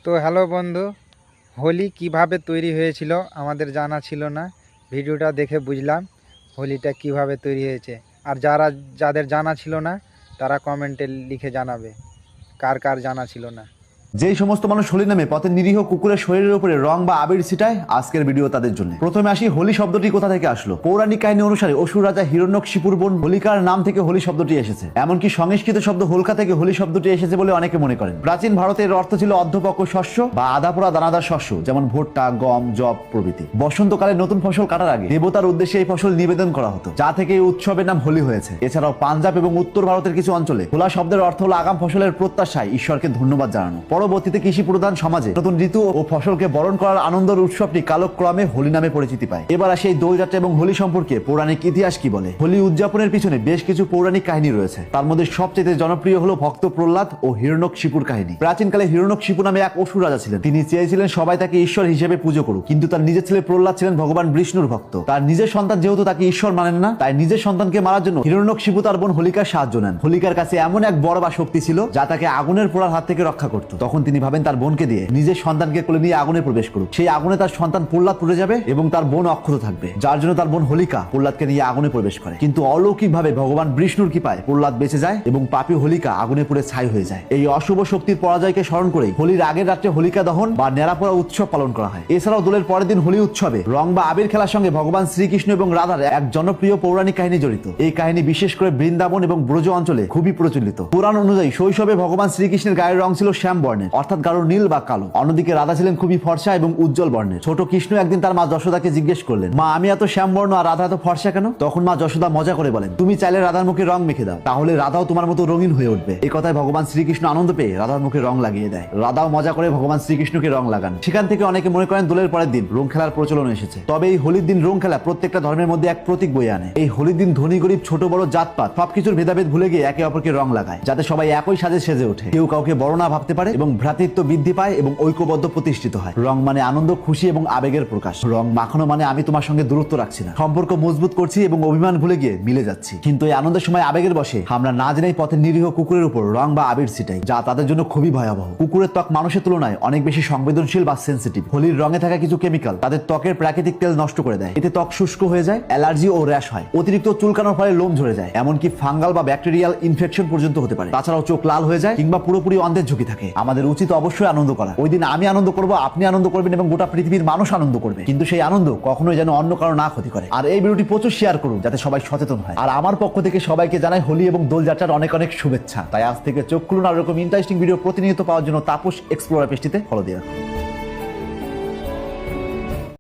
তো হ্যালো বন্ধু, হোলি কিভাবে তৈরি হয়েছিল আমাদের জানা ছিল না। ভিডিওটা দেখে বুঝলাম হোলিটা কিভাবে তৈরি হয়েছে। আর যাদের জানা ছিল না তারা কমেন্টে লিখে জানাবে কার কার জানা ছিল না। যেই সমস্ত মানুষ হোলি নামে পথের নিরীহ কুকুরের শরীরের উপরে রং বা আবির ছিটায়, আজকের ভিডিও তাদের জন্য। প্রথমে আসি, হোলি শব্দটি কোথা থেকে আসলো। পৌরাণিক কাহিনী অনুসারে অসুর রাজা হিরণ্যকশিপুর বোন হোলিকার নাম থেকে হোলি শব্দটি এসেছে। এমনকি সংস্কৃত শব্দ হোলকা থেকে হোলি শব্দটি এসেছে বলে অনেকে মনে করেন। প্রাচীন ভারতের অর্থ ছিল অর্ধপক্ষ শস্য বা আধাপোড়া দানাদার শস্য, যেমন ভুট্টা, গম, জব প্রভৃতি। বসন্তকালে নতুন ফসল কাটার আগে দেবতার উদ্দেশ্যে এই ফসল নিবেদন করা হতো, যা থেকে এই উৎসবের নাম হোলি হয়েছে। এছাড়াও পাঞ্জাব এবং উত্তর ভারতের কিছু অঞ্চলে হোলা শব্দের অর্থ হলো আগাম ফসলের প্রত্যাশায় ঈশ্বরকে ধন্যবাদ জানানো। পরবর্তীতে কৃষি প্রধান সমাজে নতুন ঋতু ও ফসলকে বরণ করার আনন্দের উৎসবটি কালক্রমে হোলি নামে পরিচিতি পায়। এবার আসে এই দোলযাত্রা এবং হোলি সম্পর্কে পৌরাণিক ইতিহাস কি বলে। হোলি উদযাপনের পিছনে বেশ কিছু পৌরাণিক কাহিনী রয়েছে। তার মধ্যে সবচেয়ে জনপ্রিয় হলো ভক্ত প্রহ্লাদ ও হিরণ্যকশিপুর কাহিনী। প্রাচীনকালে হিরণ্যকশিপু নামে এক অসুর রাজা ছিলেন। তিনি চেয়েছিলেন সবাই তাকে ঈশ্বর হিসেবে পুজো করুক, কিন্তু তার নিজের ছেলে প্রহ্লাদ ছিলেন ভগবান বিষ্ণুর ভক্ত। তার নিজের সন্তান যেহেতু তাকে ঈশ্বর মানেন না, তাই নিজের সন্তানকে মারার জন্য হিরণ্যকশিপু তার বোন হোলিকার সাহায্য নেন। হোলিকার কাছে এমন এক বড় বা শক্তি ছিল যা তাকে আগুনের পোড়ার হাত থেকে রক্ষা করত। তখন তিনি ভাবেন তার বোনকে দিয়ে নিজের সন্তানকে কোলে নিয়ে আগুনে প্রবেশ করুক। সেই আগুনে তার সন্তান প্রহ্লাদ পুড়ে যাবে এবং তার বোন অক্ষত থাকবে, যার জন্য তার বোন হোলিকা প্রহ্লাদকে নিয়ে আগুনে প্রবেশ করে। কিন্তু অলৌকিকভাবে ভগবান বিষ্ণুর কৃপায় প্রহ্লাদ বেঁচে যায় এবং পাপী হোলিকা আগুনে পুড়ে ছাই হয়ে যায়। এই অশুভ শক্তির পরাজয়কে স্মরণ করে হোলির আগের রাত্রে হোলিকা দহন বা নেড়াপোড়া উৎসব পালন করা হয়। এছাড়াও দোলের পরের দিন হোলি উৎসবে রং বা আবির খেলার সঙ্গে ভগবান শ্রীকৃষ্ণ এবং রাধার এক জনপ্রিয় পৌরাণিক কাহিনী জড়িত। এই কাহিনী বিশেষ করে বৃন্দাবন এবং ব্রজ অঞ্চলে খুবই প্রচলিত। পুরাণ অনুযায়ী শৈশবে ভগবান শ্রীকৃষ্ণের গায়ের রং ছিল শ্যাম বর্ণের, অর্থাৎ গাঢ় নীল বা কালো। অন্যদিকে রাধা ছিলেন খুবই ফর্সা এবং উজ্জ্বল বর্ণের। ছোট কৃষ্ণ একদিন তার মা যশোদাকে জিজ্ঞেস করলেন, মা, আমি এত শ্যামবর্ণ আর রাধা এত ফর্সা কেন? তখন মা যশোদা মজা করে বলেন, তুমি চাইলে রাধার মুখে রং মেখে দাও, তাহলে রাধাও তোমার মতো রঙিন হয়ে উঠবে। এই কথায় ভগবান শ্রীকৃষ্ণ আনন্দ পেয়ে রাধার মুখে রং লাগিয়ে দেয়। রাধাও মজা করে ভগবান শ্রীকৃষ্ণকে রং লাগান। সেখান থেকে অনেকে মনে করেন দোলের পরের দিন রং খেলার প্রচলন এসেছে। তবে এই হোলির দিন রং খেলা প্রত্যেকটা ধর্মের মধ্যে এক প্রতীক বয়ে আনে। এই হোলির দিন ধনী গরিব, ছোট বড়, জাতপাত সবকিছুর ভেদাভেদ ভুলে গিয়ে একে অপরকে রং লাগায়, যাতে সবাই একই সাজে সেজে ওঠে, কেউ কাউকে বড় না ভাবতে পারে এবং ভ্রাতৃত্ব বৃদ্ধি পায় এবং ঐক্যবদ্ধ প্রতিষ্ঠিত হয়। রং মানে আনন্দ, খুশি এবং আবেগের প্রকাশ। রং মাখানো মানে আমি তোমার সঙ্গে দূরত্ব রাখছি না, সম্পর্ক মজবুত করছি এবং অভিমান ভুলে গিয়ে মিলে যাচ্ছি। কিন্তু এই আনন্দের সময় আবেগের বশে আমরা না জেনেই পথের নিরীহ কুকুরের উপর রং বা আবির ছিটাই, যা তাদের জন্য খুবই ভয়াবহ। কুকুরের ত্বক মানুষের তুলনায় অনেক বেশি সংবেদনশীল বা সেন্সিটিভ। হোলির রঙে থাকা কিছু কেমিক্যাল তাদের ত্বকের প্রাকৃতিক তেল নষ্ট করে দেয়। এতে ত্বক শুষ্ক হয়ে যায়, অ্যালার্জি ও র্যাশ হয়, অতিরিক্ত চুলকানোর ফলে লোম ঝরে যায়, এমনকি ফাঙ্গাল বা ব্যাকটেরিয়াল ইনফেকশন পর্যন্ত হতে পারে। তাছাড়াও চোখ লাল হয়ে যায় কিংবা পুরোপুরি অন্ধের ঝুঁকি থাকে। আমাদের উচিত অবশ্যই আনন্দ করা। ওই দিন আমি আনন্দ করবো, আপনি আনন্দ করবেন এবং গোটা পৃথিবীর মানুষ আনন্দ করবে, কিন্তু সেই আনন্দ কখনোই যেন অন্য কারো না ক্ষতি করে। আর এই ভিডিওটি প্রচুর শেয়ার করুন যাতে সবাই সচেতন হয়। আর আমার পক্ষ থেকে সবাইকে জানাই হোলি এবং দোলযাত্রার অনেক অনেক শুভেচ্ছা। তাই আজ থেকে চোখ খুলুন আর এরকম ইন্টারেস্টিং ভিডিও প্রতিনিয়ত পাওয়ার জন্য তাপস এক্সপ্লোরার পেজটিতে ফলো দিয়ে রাখুন।